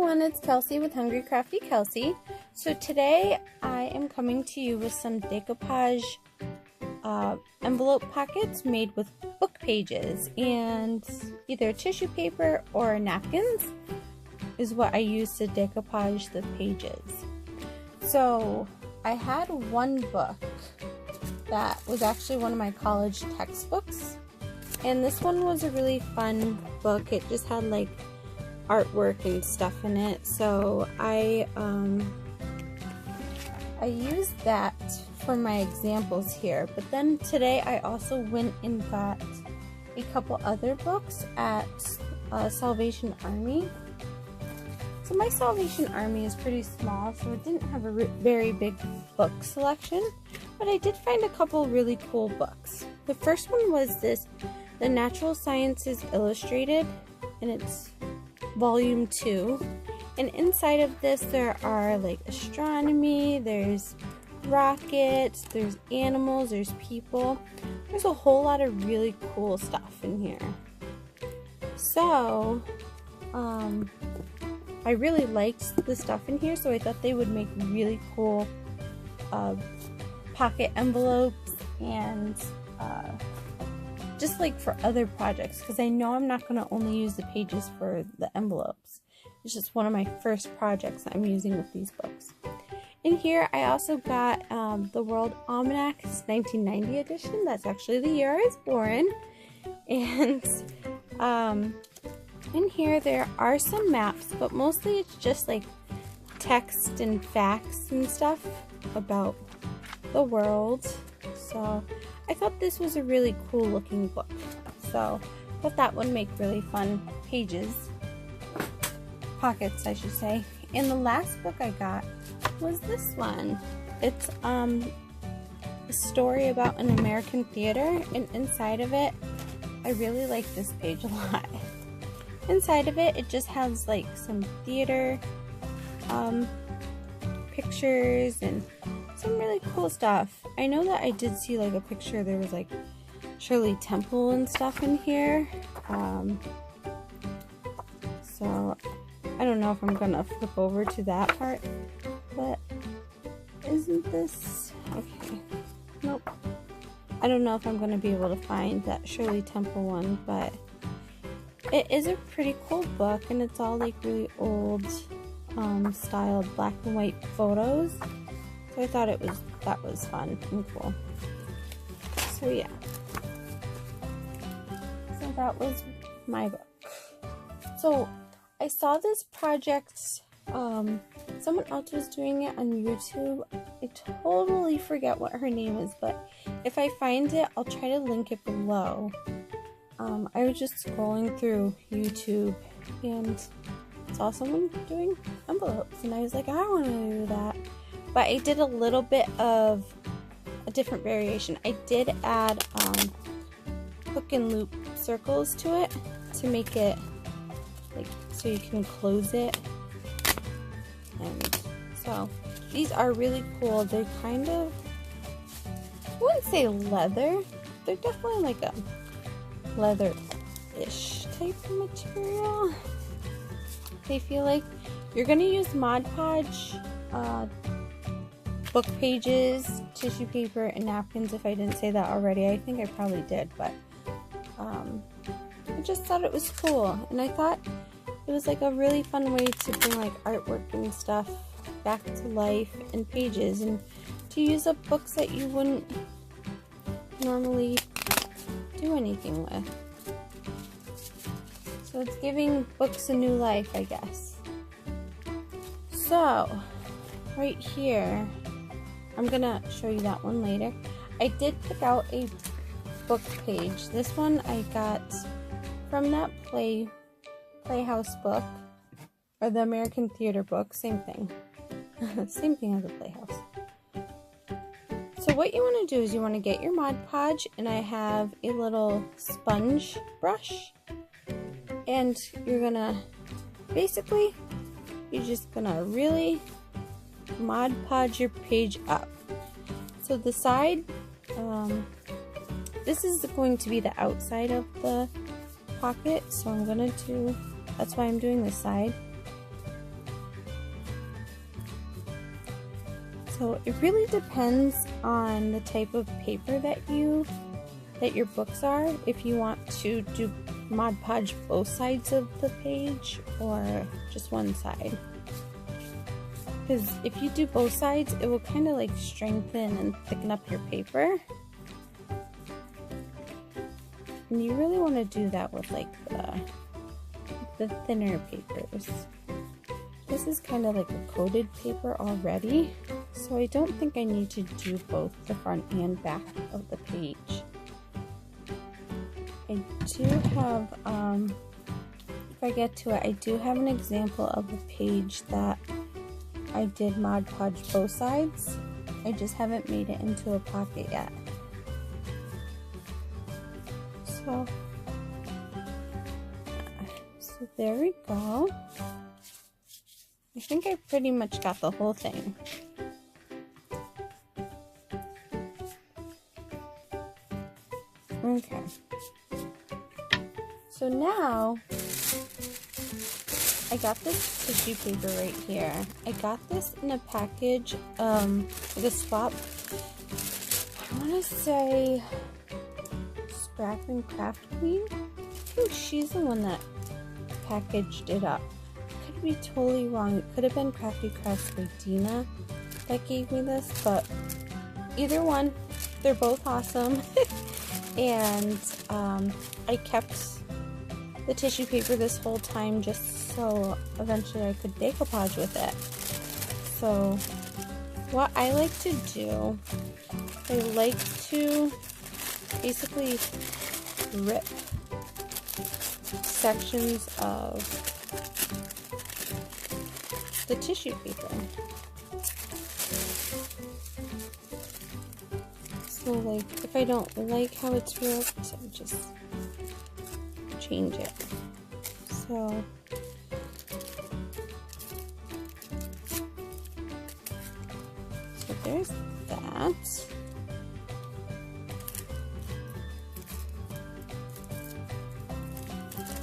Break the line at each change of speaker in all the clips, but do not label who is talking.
everyone, it's Kelsey with Hungry Crafty Kelsey. So today I am coming to you with some decoupage envelope pockets made with book pages, and either tissue paper or napkins is what I use to decoupage the pages. So I had one book that was actually one of my college textbooks, and this one was a really fun book. It just had like artwork and stuff in it, so I used that for my examples here. But then today I also went and got a couple other books at Salvation Army. So my Salvation Army is pretty small, so it didn't have a very big book selection, but I did find a couple really cool books. The first one was this, The Natural Sciences Illustrated, and it's volume 2, and inside of this there are like astronomy, there's rockets, there's animals, there's people. There's a whole lot of really cool stuff in here. So I really liked the stuff in here, so I thought they would make really cool pocket envelopes and just like for other projects, because I know I'm not going to only use the pages for the envelopes. It's just one of my first projects I'm using with these books. In here I also got the World Almanac's 1990 edition. That's actually the year I was born. And in here there are some maps, but mostly it's just like text and facts and stuff about the world. So I thought this was a really cool looking book, so I thought that would make really fun pockets I should say. And the last book I got was this one. It's a story about an American theater, and inside of it, I really like this page a lot. Inside of it, it just has like some theater pictures and some really cool stuff. I know that I did see like a picture, there was like Shirley Temple and stuff in here. So I don't know if I'm gonna flip over to that part, but isn't this okay? Nope. I don't know if I'm gonna be able to find that Shirley Temple one, but it is a pretty cool book, and it's all like really old styled black and white photos. So I thought that was fun and cool. So yeah. So that was my book. So I saw this project, someone else was doing it on YouTube. I totally forget what her name is, but if I find it, I'll try to link it below. I was just scrolling through YouTube and saw someone doing envelopes, and I was like, I want to do that. But I did a little bit of a different variation. I did add hook and loop circles to it to make it like so you can close it. And so these are really cool. They're kind of, I wouldn't say leather. They're definitely like a leather-ish type of material. They feel like you're gonna use Mod Podge book pages, tissue paper, and napkins. If I didn't say that already, I think I probably did, but I just thought it was cool, and I thought it was like a really fun way to bring like artwork and stuff back to life in pages, and to use up books that you wouldn't normally do anything with. So it's giving books a new life, I guess. So right here, I'm gonna show you that one later. I did pick out a book page. This one I got from that Playhouse book, or the American Theater book, same thing. Same thing as the Playhouse. So what you want to do is you want to get your Mod Podge, and I have a little sponge brush, and you're gonna basically, you're just gonna really Mod Podge your page up. So the side, this is going to be the outside of the pocket, so I'm gonna do, that's why I'm doing this side. So it really depends on the type of paper that your books are, if you want to do Mod Podge both sides of the page or just one side. Because if you do both sides, it will kind of like strengthen and thicken up your paper. And you really want to do that with like the thinner papers. This is kind of like a coated paper already, so I don't think I need to do both the front and back of the page. I do have, if I get to it, I do have an example of a page that I did Mod Podge both sides. I just haven't made it into a pocket yet. So there we go. I think I pretty much got the whole thing. Okay. So now, I got this tissue paper right here. I got this in a package, with a swap. I want to say Scrap and Craft Queen. I think she's the one that packaged it up. Could be totally wrong. It could have been Crafty Crafts by Dina that gave me this, but either one, they're both awesome. And I kept the tissue paper this whole time just so eventually I could decoupage with it. So what I like to do, I like to basically rip sections of the tissue paper. So like if I don't like how it's ripped, I just change it. So there's that.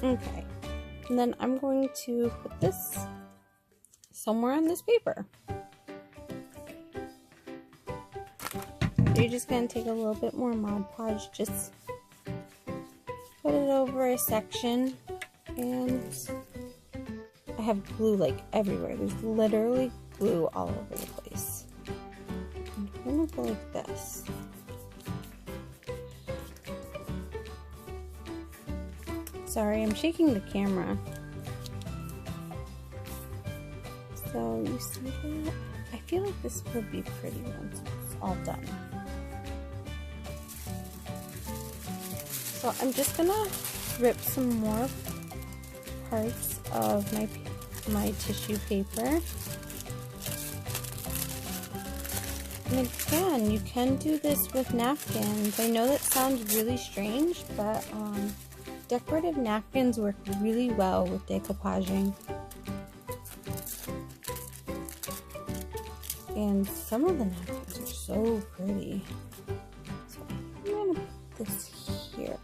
Okay, and then I'm going to put this somewhere on this paper. You're just going to take a little bit more Mod Podge, just put it over a section, and I have glue like everywhere. There's literally glue all over the place. I'm going to go like this. Sorry, I'm shaking the camera. So you see that? I feel like this will be pretty once it's all done. So I'm just gonna rip some more parts of my tissue paper. And again, you can do this with napkins. I know that sounds really strange, but decorative napkins work really well with decoupaging. And some of the napkins are so pretty. So I'm gonna put this here.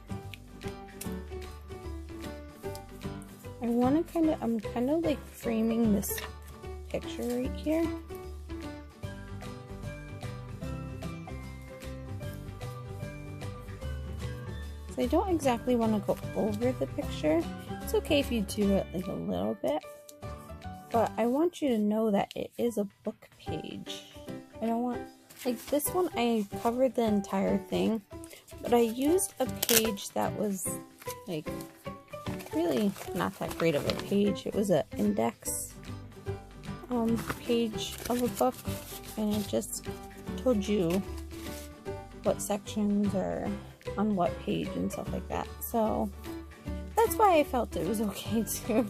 I'm kind of like framing this picture right here. So I don't exactly want to go over the picture. It's okay if you do it like a little bit, but I want you to know that it is a book page. I don't want, like this one I covered the entire thing, but I used a page that was like really not that great of a page. It was an index page of a book, and it just told you what sections are on what page and stuff like that. So that's why I felt it was okay to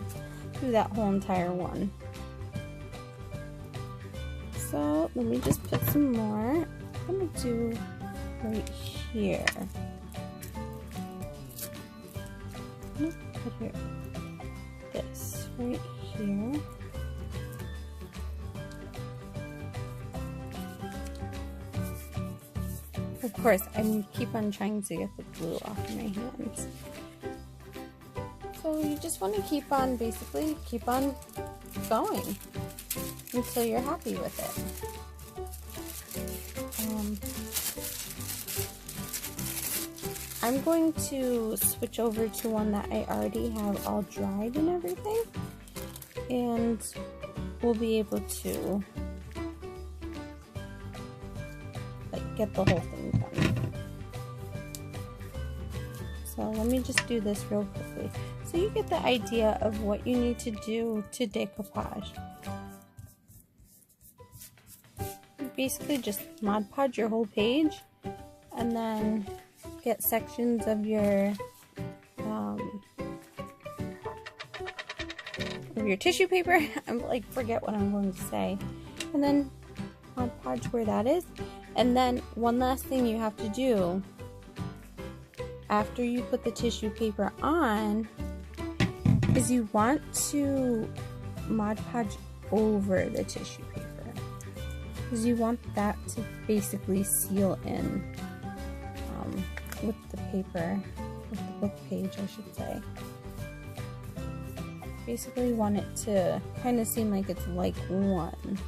do that whole entire one. So let me just put some more. I'm gonna do right here. I'm gonna put here this right here. Of course, I keep on trying to get the glue off my hands. So you just want to keep on going until you're happy with it. I'm going to switch over to one that I already have all dried and everything, and we'll be able to like get the whole thing done. So let me just do this real quickly so you get the idea of what you need to do to decoupage. Basically just Mod Podge your whole page and then get sections of your tissue paper. I'm like, forget what I'm going to say. And then Mod Podge where that is. And then one last thing you have to do after you put the tissue paper on is you want to Mod Podge over the tissue paper, because you want that to basically seal in with the paper, with the book page I should say. Basically want it to kind of seem like it's like one.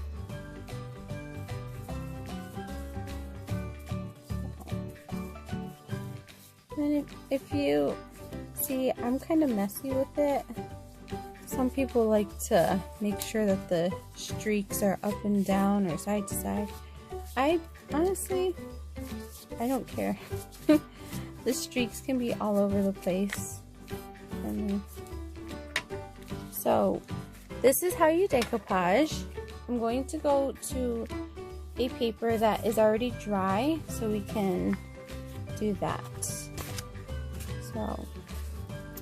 And if you see, I'm kind of messy with it. Some people like to make sure that the streaks are up and down or side to side. I honestly, I don't care. The streaks can be all over the place. So this is how you decoupage. I'm going to go to a paper that is already dry so we can do that. So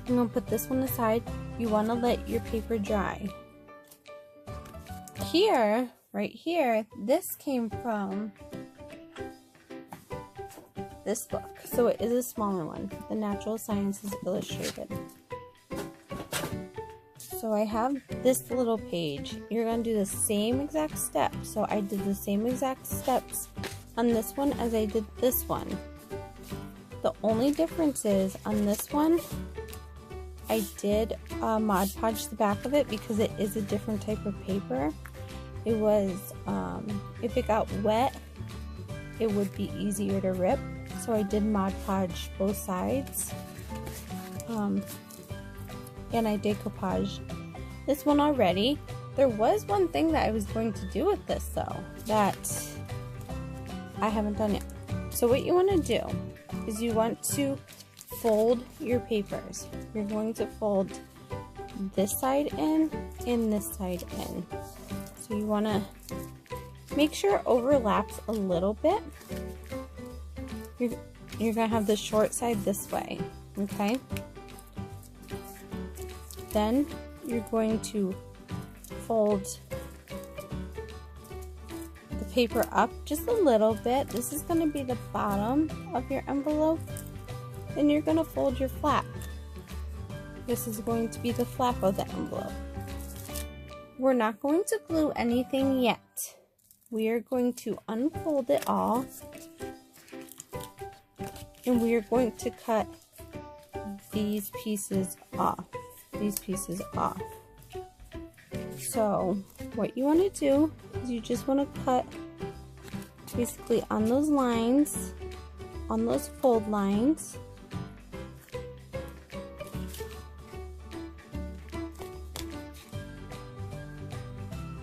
I'm going to put this one aside. You want to let your paper dry. Here, right here, this came from this book. So it is a smaller one, The Natural Sciences Illustrated. So I have this little page. You're going to do the same exact steps. So I did the same exact steps on this one as I did this one. The only difference is on this one, I did Mod Podge the back of it because it is a different type of paper. It was, if it got wet, it would be easier to rip. So I did Mod Podge both sides. And I decoupaged this one already. There was one thing that I was going to do with this though, that I haven't done yet. So what you want to do is you want to fold your papers. You're going to fold this side in and this side in. So you want to make sure it overlaps a little bit. You're going to have the short side this way, okay? Then you're going to fold the paper up just a little bit. This is going to be the bottom of your envelope. Then you're going to fold your flap. This is going to be the flap of the envelope. We're not going to glue anything yet. We are going to unfold it all. And we are going to cut these pieces off. So what you want to do is you just want to cut basically on those lines, on those fold lines.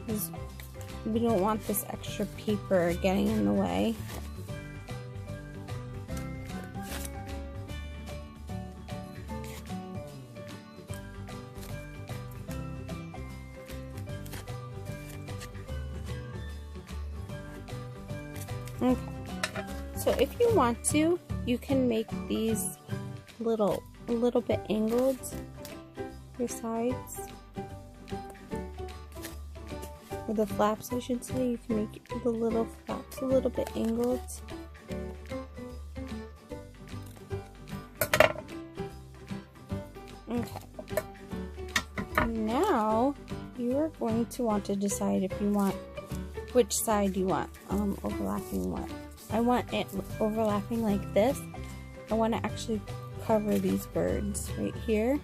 Because we don't want this extra paper getting in the way. Okay, so if you want to, you can make these a little bit angled, your sides, or the flaps I should say. You can make the little flaps a little bit angled. Okay, now you are going to want to decide if you want which side you want overlapping what. I want it overlapping like this. I want to actually cover these birds right here.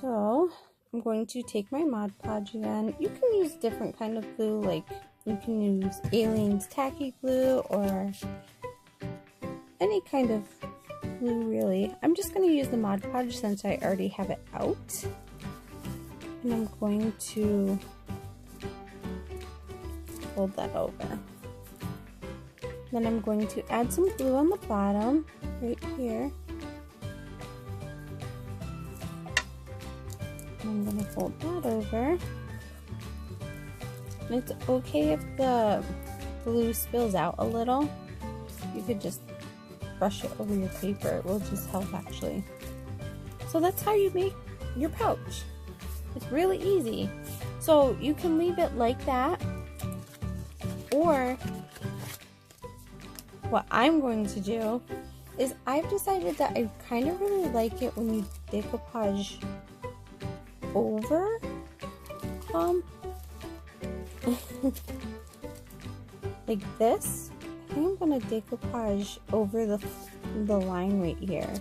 So I'm going to take my Mod Podge again. You can use different kind of glue, like you can use Aleene's Tacky Glue or any kind of glue really. I'm just going to use the Mod Podge since I already have it out. And I'm going to fold that over. Then I'm going to add some glue on the bottom, right here. I'm going to fold that over. And it's okay if the glue spills out a little. You could just brush it over your paper. It will just help actually. So that's how you make your pouch. It's really easy. So you can leave it like that, or what I'm going to do is I've decided that I kind of really like it when you decoupage over like this. I think I'm gonna decoupage over the line right here,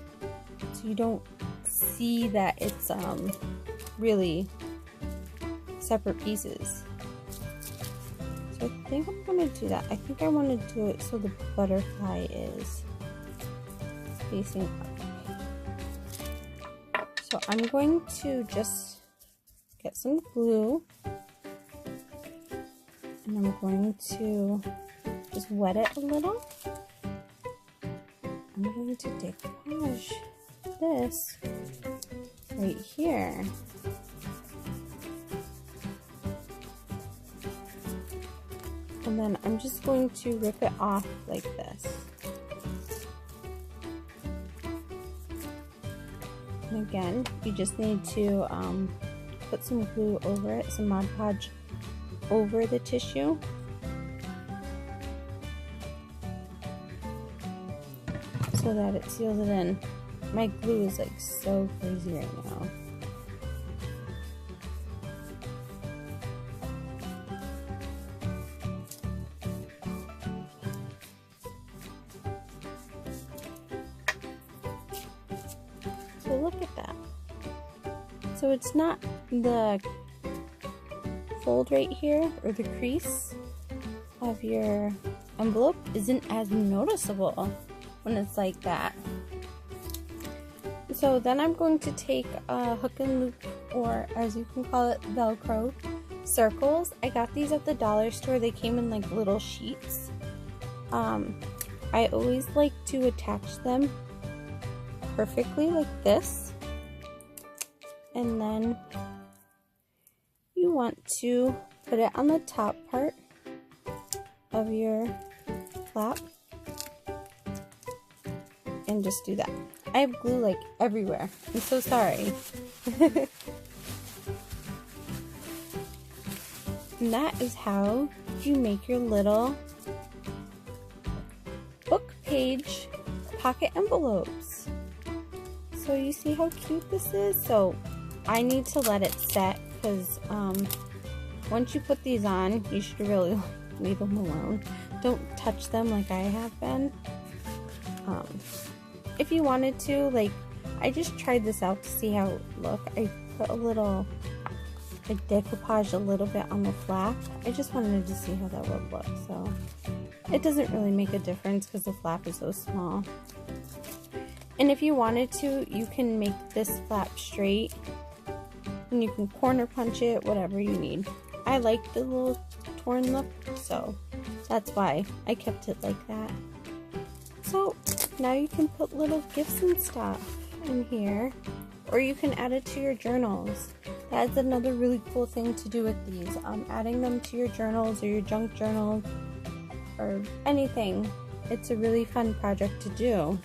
so you don't see that it's really separate pieces. So I think I'm gonna do that. I think I want to do it so the butterfly is facing up. So I'm going to just get some glue, and I'm going to just wet it a little. I'm going to decoupage this right here. And then I'm just going to rip it off like this. And again, you just need to put some glue over it, some Mod Podge over the tissue. So that it seals it in. My glue is like so crazy right now. So look at that. So it's not the fold right here, or the crease of your envelope isn't as noticeable when it's like that. So then I'm going to take a hook and loop, or as you can call it, Velcro circles. I got these at the dollar store. They came in like little sheets. I always like to attach them perfectly like this, and then you want to put it on the top part of your flap and just do that. I have glue like everywhere. I'm so sorry. And that is how you make your little book page pocket envelopes. So you see how cute this is? So I need to let it set, because once you put these on, you should really leave them alone. Don't touch them like I have been. If you wanted to, like, I just tried this out to see how it would look. I put a little, like, decoupage a little bit on the flap. I just wanted to see how that would look. So it doesn't really make a difference because the flap is so small. And if you wanted to, you can make this flap straight, and you can corner punch it, whatever you need. I like the little torn look, so that's why I kept it like that. So now you can put little gifts and stuff in here, or you can add it to your journals. That's another really cool thing to do with these. Adding them to your journals or your junk journal or anything. It's a really fun project to do.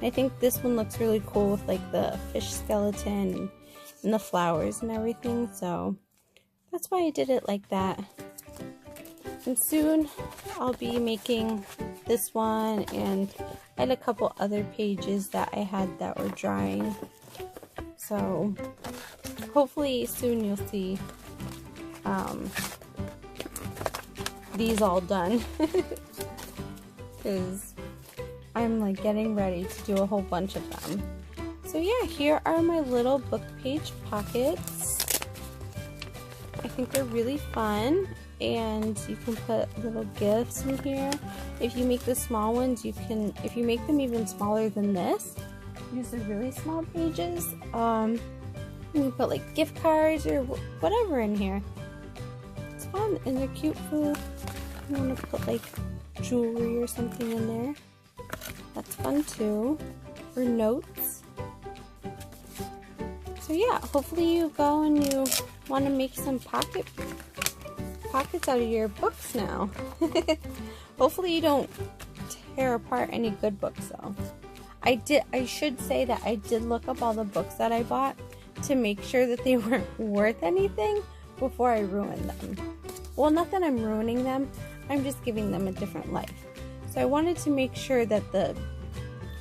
I think this one looks really cool with like the fish skeleton and the flowers and everything, so that's why I did it like that. And soon I'll be making this one, and I had a couple other pages that I had that were drying, so hopefully soon you'll see these all done, because I'm like getting ready to do a whole bunch of them. So yeah, here are my little book page pockets. I think they're really fun, and you can put little gifts in here. If you make the small ones, you can, if you make them even smaller than this, use the really small pages. You can put like gift cards or whatever in here. It's fun, and they're cute for, you want to put like jewelry or something in there. That's fun too. Or notes. So yeah, hopefully you go and you want to make some pockets out of your books now. Hopefully you don't tear apart any good books though. I should say that I did look up all the books that I bought to make sure that they weren't worth anything before I ruined them. Well, not that I'm ruining them, I'm just giving them a different life. So I wanted to make sure that the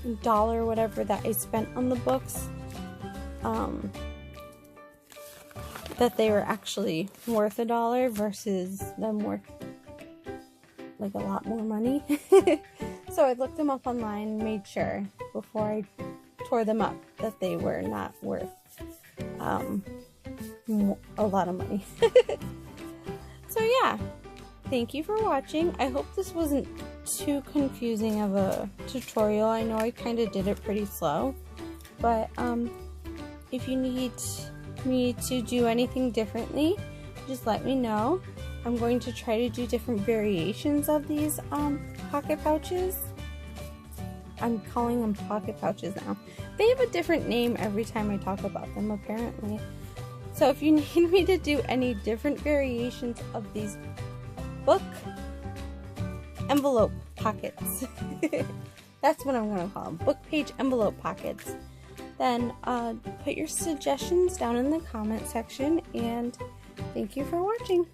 $1 or whatever that I spent on the books, that they were actually worth $1 versus them worth like a lot more money. So I looked them up online, made sure before I tore them up that they were not worth a lot of money. So yeah, thank you for watching. I hope this wasn't too confusing of a tutorial. I know I kind of did it pretty slow, but if you need me to do anything differently, just let me know. I'm going to try to do different variations of these pocket pouches. I'm calling them pocket pouches now. They have a different name every time I talk about them, apparently. So if you need me to do any different variations of these book envelope pockets, that's what I'm going to call them, book page envelope pockets, then put your suggestions down in the comment section, and thank you for watching.